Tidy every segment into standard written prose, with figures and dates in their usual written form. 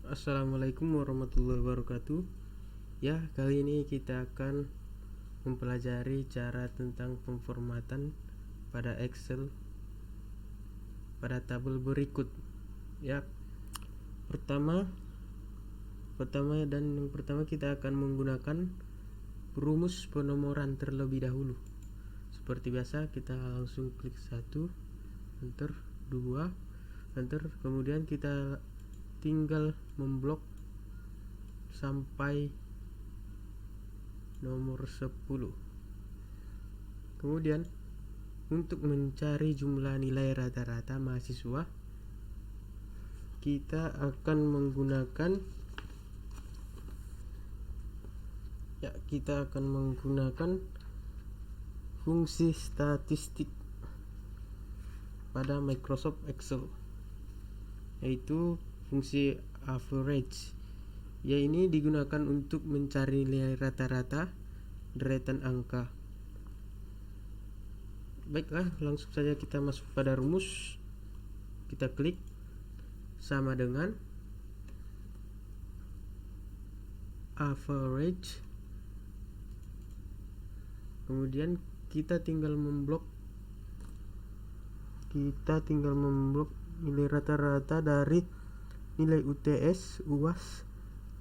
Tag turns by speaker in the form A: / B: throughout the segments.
A: Assalamualaikum warahmatullahi wabarakatuh. Ya, kali ini kita akan mempelajari cara tentang pemformatan pada Excel pada tabel berikut. Ya, pertama kita akan menggunakan rumus penomoran terlebih dahulu. Seperti biasa, kita langsung klik 1, enter, 2, enter, kemudian kita tinggal memblok sampai nomor 10. Kemudian untuk mencari jumlah nilai rata-rata mahasiswa, kita akan menggunakan fungsi statistik pada Microsoft Excel, yaitu fungsi average. Ya, ini digunakan untuk mencari nilai rata-rata deretan angka. Baiklah, langsung saja kita masuk pada rumus. Kita klik sama dengan average, kemudian kita tinggal memblok nilai rata-rata dari nilai UTS, UAS,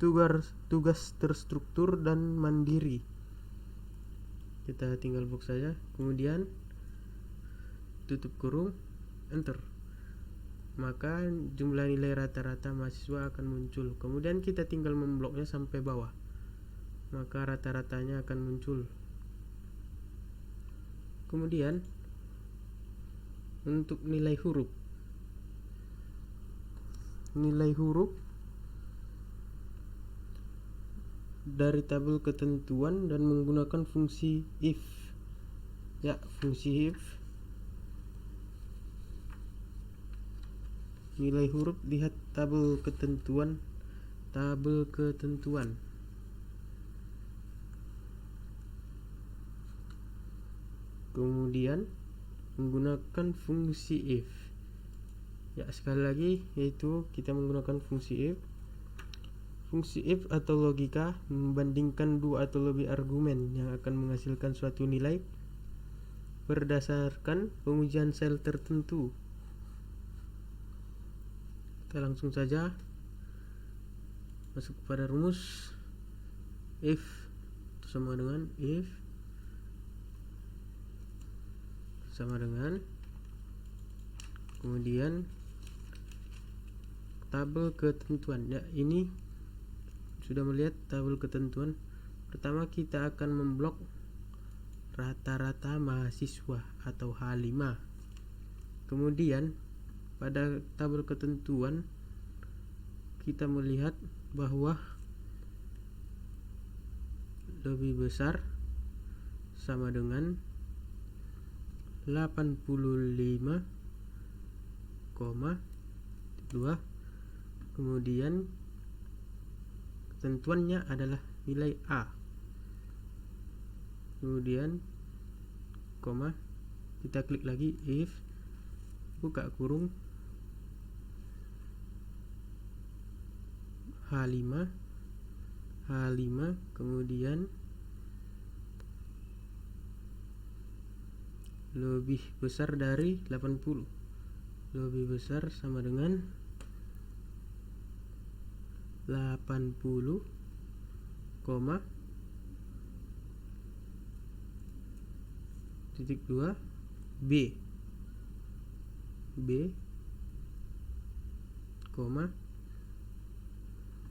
A: tugas terstruktur, dan mandiri. Kita tinggal blok saja, kemudian tutup kurung, enter. Maka jumlah nilai rata-rata mahasiswa akan muncul. Kemudian kita tinggal membloknya sampai bawah, maka rata-ratanya akan muncul. Kemudian untuk nilai huruf dari tabel ketentuan dan menggunakan fungsi if. Ya, fungsi if, nilai huruf, lihat tabel ketentuan. Kemudian menggunakan fungsi if. Ya, sekali lagi, yaitu kita menggunakan fungsi if. Fungsi if atau logika membandingkan dua atau lebih argumen yang akan menghasilkan suatu nilai berdasarkan pengujian sel tertentu. Kita langsung saja masuk pada rumus. If sama dengan kemudian tabel ketentuan. Ya, ini sudah melihat tabel ketentuan. Pertama kita akan memblok rata-rata mahasiswa atau H5. Kemudian pada tabel ketentuan kita melihat bahwa lebih besar sama dengan 85,2. kemudian ketentuannya adalah nilai A, kemudian koma, kita klik lagi if, buka kurung, H5, kemudian lebih besar dari 80, lebih besar sama dengan 80, titik 2 B,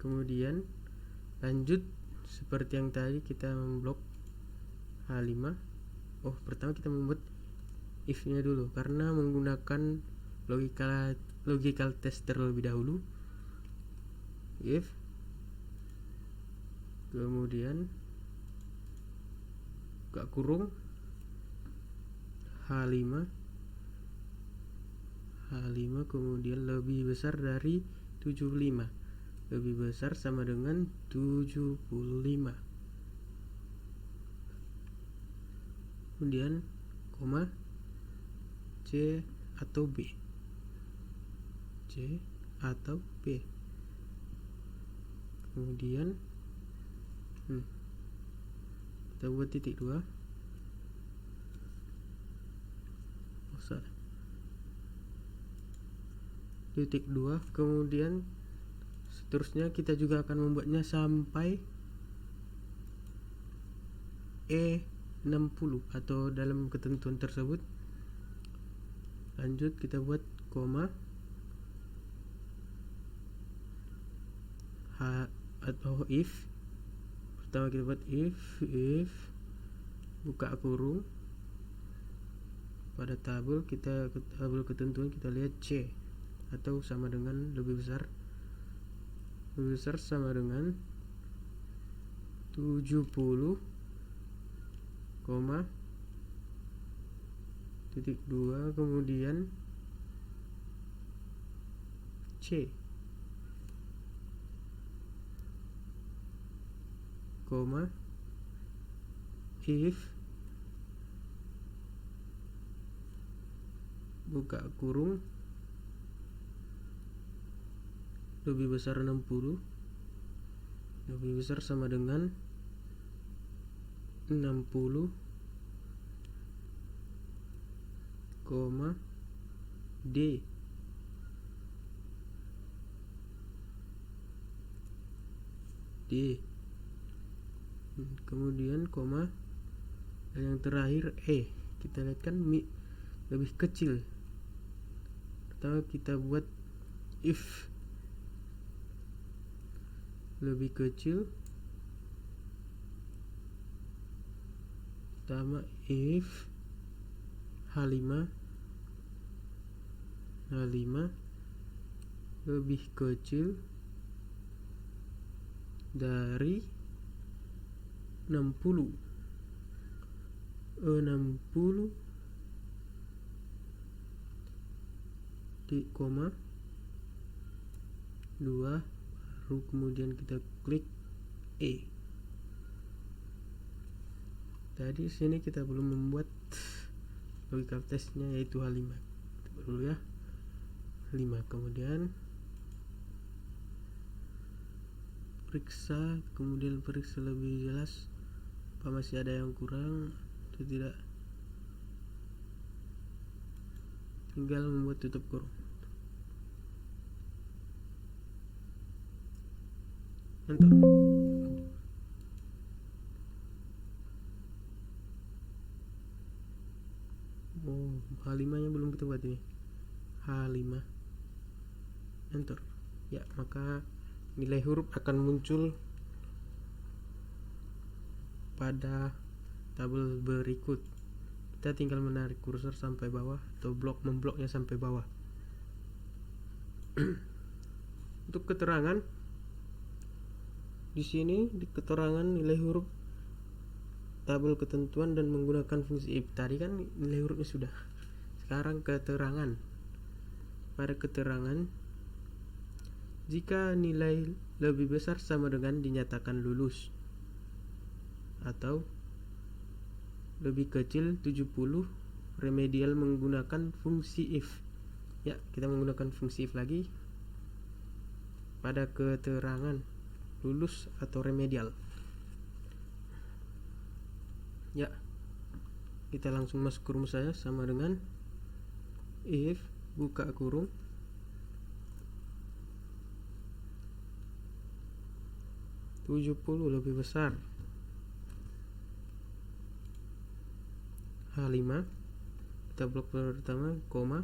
A: kemudian lanjut seperti yang tadi kita memblok H5. Pertama kita membuat if nya dulu karena menggunakan logical test terlebih dahulu. If, kemudian buka kurung, H5, kemudian lebih besar dari 75, lebih besar sama dengan 75, kemudian koma, C atau B, kemudian kita buat titik 2. Titik 2, kemudian seterusnya kita juga akan membuatnya sampai E60 atau dalam ketentuan tersebut. Lanjut kita buat koma atau if. Pertama kita buat if buka kurung, pada tabel ketentuan kita lihat C atau sama dengan lebih besar sama dengan 70, titik 2, kemudian C, if buka kurung lebih besar 60, lebih besar sama dengan 60, D, kemudian koma, dan yang terakhir E. Kita lihat kan lebih kecil. Pertama kita buat if lebih kecil, pertama if H5 lebih kecil dari 60, 60 di koma 2, baru kemudian kita klik E. Tadi sini kita belum membuat logika tesnya, yaitu H5. Kita buat dulu ya, 5, kemudian periksa, kemudian periksa lebih jelas apa masih ada yang kurang atau tidak, tinggal membuat tutup kurung. Enter. H5 nya belum kita buat ini. H5 enter. Ya, maka nilai huruf akan muncul pada tabel berikut. Kita tinggal menarik kursor sampai bawah atau membloknya sampai bawah. Untuk keterangan di sini, di keterangan nilai huruf tabel ketentuan dan menggunakan fungsi if. Tadi kan nilai hurufnya sudah. Sekarang keterangan. Pada keterangan, jika nilai lebih besar sama dengan dinyatakan lulus atau lebih kecil 70, remedial menggunakan fungsi if. Ya, kita menggunakan fungsi if lagi pada keterangan lulus atau remedial. Ya, kita langsung masuk ke rumus saya, sama dengan if buka kurung (70) lebih besar H5, kita blok pertama koma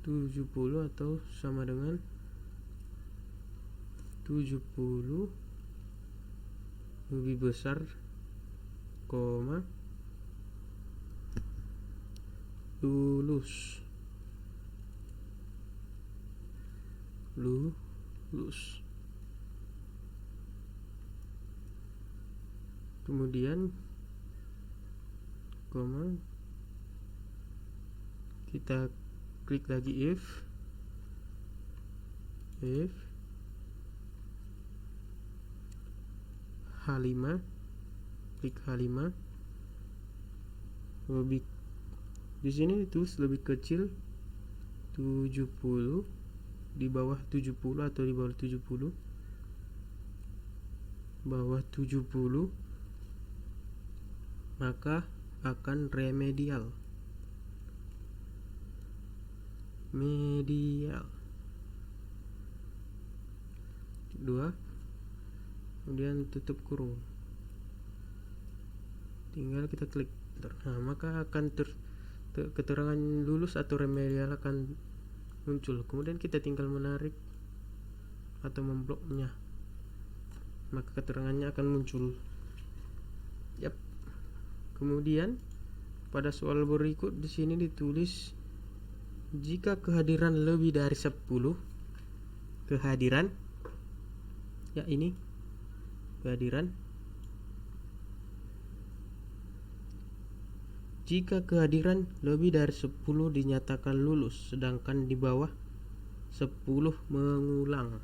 A: 70 atau sama dengan 70 lebih besar koma lulus. Kemudian koma, kita klik lagi if H5, klik H5 lebih, di sini ditulis lebih kecil 70, di bawah 70 atau di bawah 70, bawah 70, maka akan remedial. Medial 2, kemudian tutup kurung, tinggal kita klik. Nah, maka akan keterangan lulus atau remedial akan muncul. Kemudian kita tinggal menarik atau membloknya, maka keterangannya akan muncul. Yap. Kemudian pada soal berikut di sini ditulis jika kehadiran lebih dari 10 kehadiran, ya ini kehadiran, jika kehadiran lebih dari 10 dinyatakan lulus, sedangkan di bawah 10 mengulang,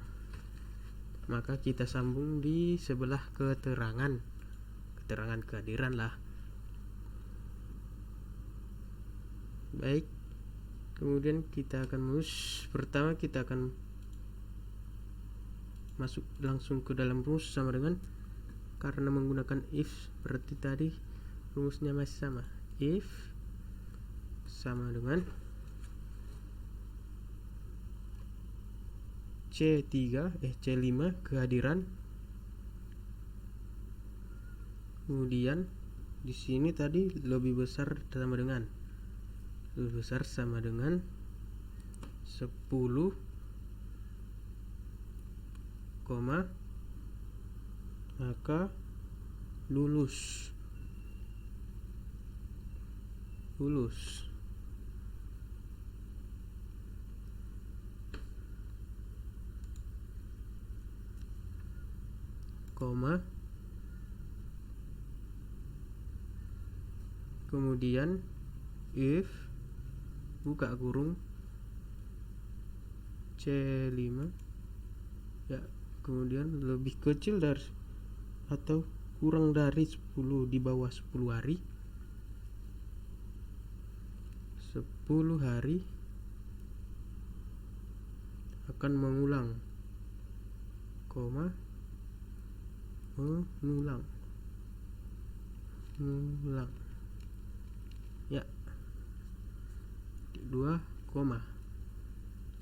A: maka kita sambung di sebelah keterangan kehadiran lah. Baik, kemudian kita akan pertama kita akan masuk langsung ke dalam rumus sama dengan, karena menggunakan if berarti tadi rumusnya masih sama. If sama dengan C5 kehadiran, kemudian di sini tadi lebih besar sama dengan 10, maka lulus, kemudian if buka kurung C5, ya, kemudian lebih kecil dari atau kurang dari 10, di bawah 10 hari, 10 hari akan mengulang, mengulang, ya, 2,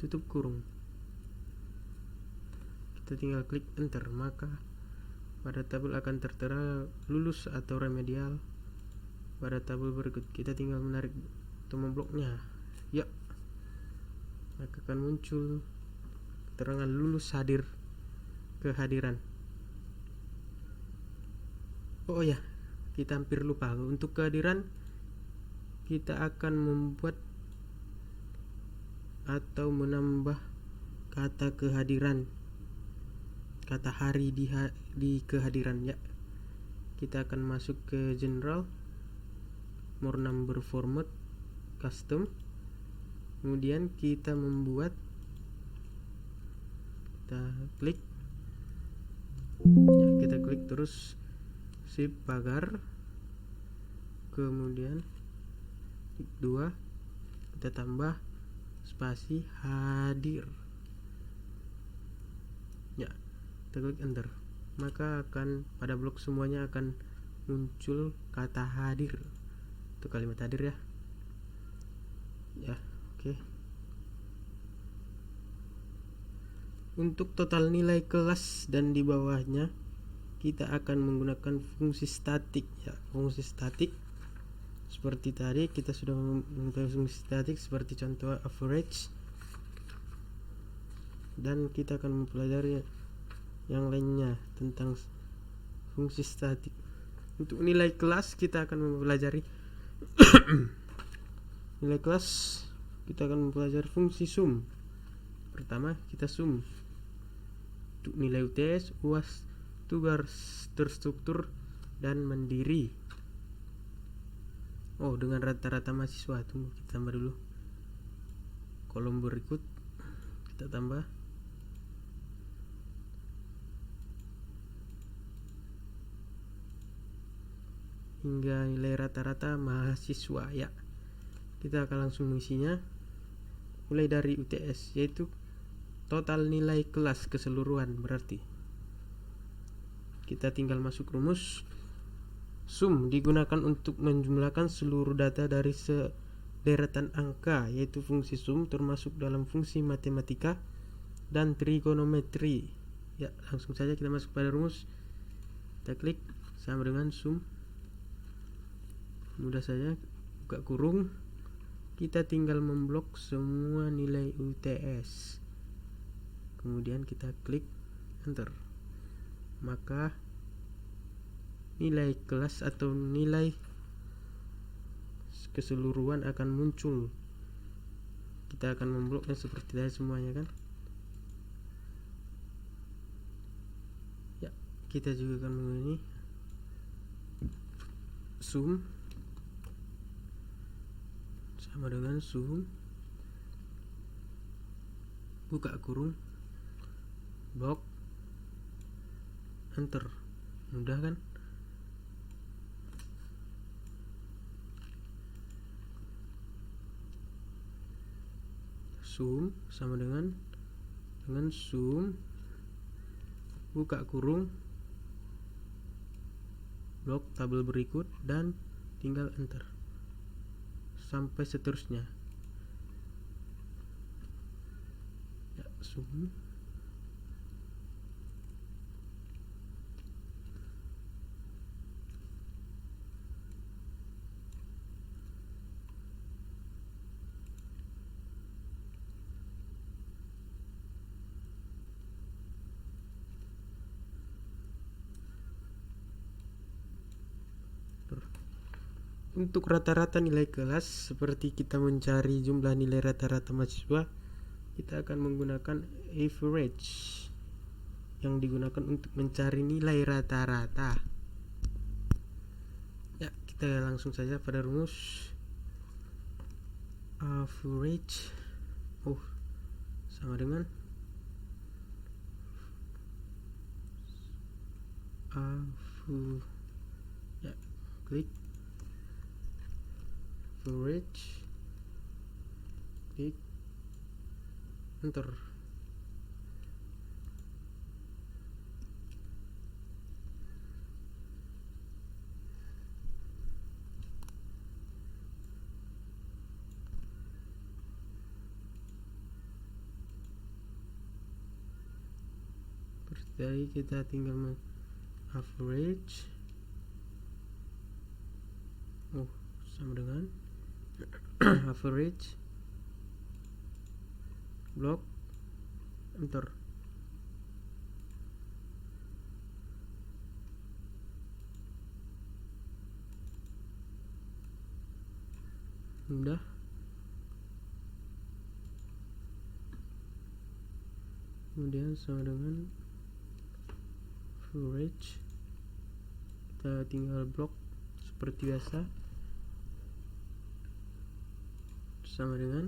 A: tutup kurung, kita tinggal klik enter, maka pada tabel akan tertera lulus atau remedial. Pada tabel berikut kita tinggal menarik atau membloknya, ya, maka akan muncul keterangan lulus kehadiran. Oh ya, kita hampir lupa, untuk kehadiran kita akan membuat atau menambah kata kehadiran, kata hari di kehadiran, ya. Kita akan masuk ke general, more number format, custom, kemudian kita membuat, kita klik, ya, kita klik terus shift pagar, kemudian klik 2, kita tambah spasi hadir, ya, kita klik enter, maka akan pada blok semuanya akan muncul kata hadir, itu kalimat hadir, ya, oke. Untuk total nilai kelas dan di bawahnya kita akan menggunakan fungsi statik, ya, fungsi statik seperti tadi kita sudah menggunakan fungsi statik seperti contoh average, dan kita akan mempelajari yang lainnya tentang fungsi statik. Untuk nilai kelas kita akan mempelajari nilai kelas, kita akan mempelajari fungsi sum. Pertama kita sum untuk nilai UTS, UAS, tugas terstruktur dan mandiri. Oh, dengan rata-rata mahasiswa. Tunggu, kita tambah dulu kolom berikut, kita tambah hingga nilai rata-rata mahasiswa, ya. Kita akan langsung mengisinya. mulai dari UTS, yaitu total nilai kelas keseluruhan. Berarti kita tinggal masuk rumus. Sum digunakan untuk menjumlahkan seluruh data dari sederetan angka, yaitu fungsi sum termasuk dalam fungsi matematika dan trigonometri. Ya, langsung saja kita masuk pada rumus. Kita klik sama dengan sum. Mudah saja, buka kurung. Kita tinggal memblok semua nilai UTS. Kemudian kita klik enter. Maka nilai kelas atau nilai keseluruhan akan muncul. Kita akan membloknya seperti tadi semuanya kan. Ya, kita juga akan menggunakan sum sama dengan sum, buka kurung, blok, enter. Mudah kan? Sum sama dengan sum, buka kurung, blok tabel berikut, dan tinggal enter sampai seterusnya. Ya, sum untuk rata-rata nilai kelas. Seperti kita mencari jumlah nilai rata-rata mahasiswa, kita akan menggunakan average yang digunakan untuk mencari nilai rata-rata. Ya, kita langsung saja pada rumus average. Sama dengan ya, klik average, klik enter. Jadi kita tinggal average sama dengan average, blok, enter. Udah. Kemudian sama dengan average, kita tinggal blok seperti biasa sama dengan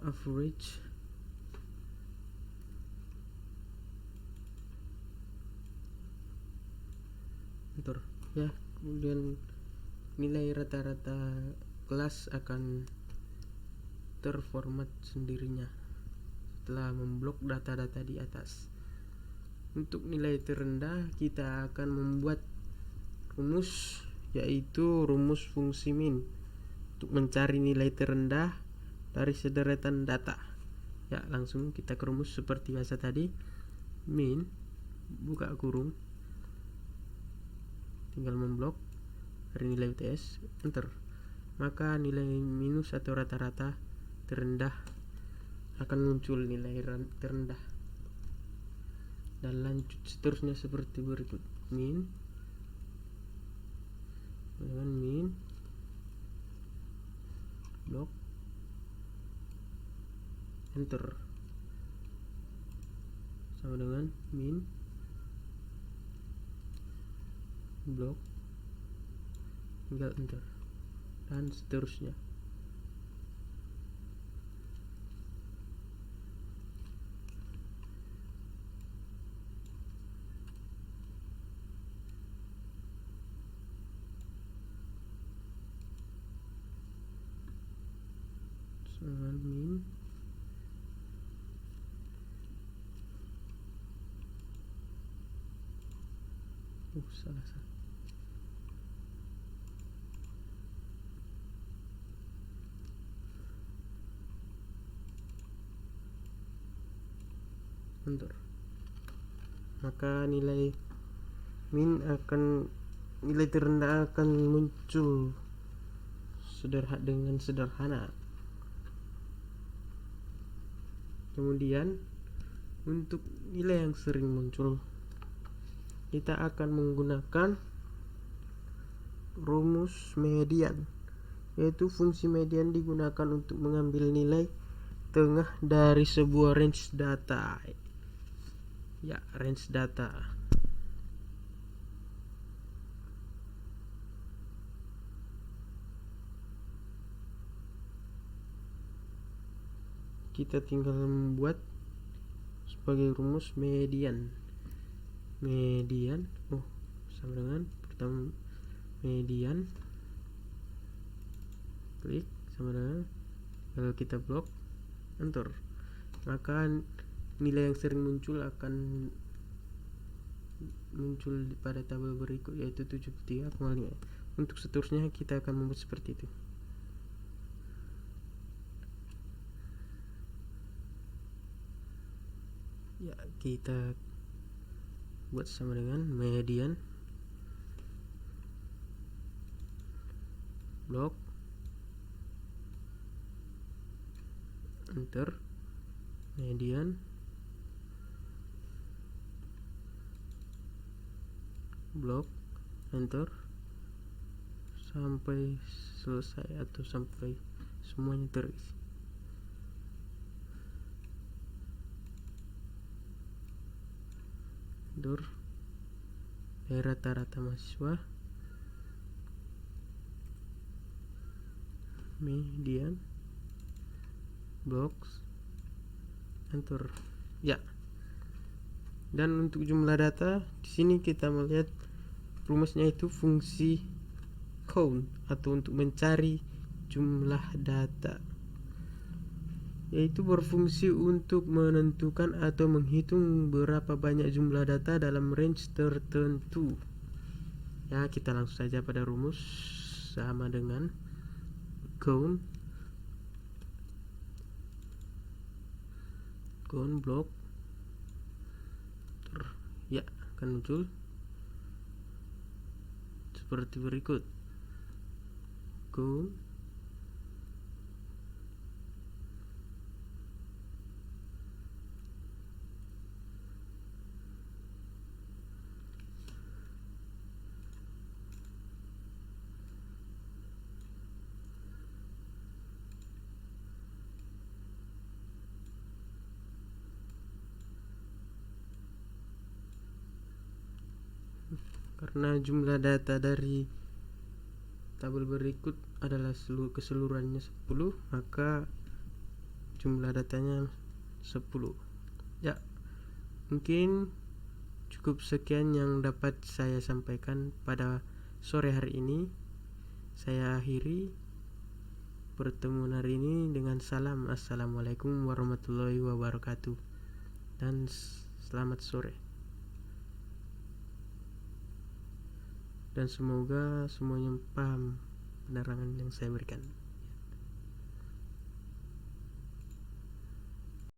A: average, enter. Ya, kemudian nilai rata-rata kelas akan terformat sendirinya setelah memblok data-data di atas. Untuk nilai terendah kita akan membuat rumus, yaitu rumus fungsi min untuk mencari nilai terendah dari sederetan data. Ya, langsung kita ke rumus seperti biasa tadi. Min, buka kurung, tinggal memblok dari nilai UTS, enter. Maka nilai minus atau rata-rata terendah akan muncul nilai terendah, dan lanjut seterusnya seperti berikut. Min dengan min, blok, enter. Sama dengan min, blok, tinggal enter, dan seterusnya. dengan min salah. Bentar. Maka nilai terendah akan muncul dengan sederhana. Kemudian untuk nilai yang sering muncul, kita akan menggunakan rumus median, yaitu fungsi median digunakan untuk mengambil nilai tengah dari sebuah range data. Ya, range data. Kita tinggal membuat sebagai rumus median sama dengan pertama median klik sama dengan, kalau kita blok enter, maka nilai yang sering muncul akan muncul pada tabel berikut, yaitu 73,5. Untuk seterusnya kita akan membuat seperti itu. Ya, kita buat sama dengan median blok enter, median blok enter sampai selesai atau sampai semuanya terisi. Rata-rata mahasiswa, median blocks enter. Ya, dan untuk jumlah data di sini kita melihat rumusnya itu fungsi count atau untuk mencari jumlah data, yaitu berfungsi untuk menentukan atau menghitung berapa banyak jumlah data dalam range tertentu. Ya, kita langsung saja pada rumus sama dengan count blok. Ya, akan muncul seperti berikut. Count karena jumlah data dari tabel berikut adalah keseluruhannya 10, maka jumlah datanya 10. Ya, mungkin cukup sekian yang dapat saya sampaikan pada sore hari ini. Saya akhiri pertemuan hari ini dengan salam assalamualaikum warahmatullahi wabarakatuh dan selamat sore. Dan semoga semuanya paham penerangan yang saya berikan.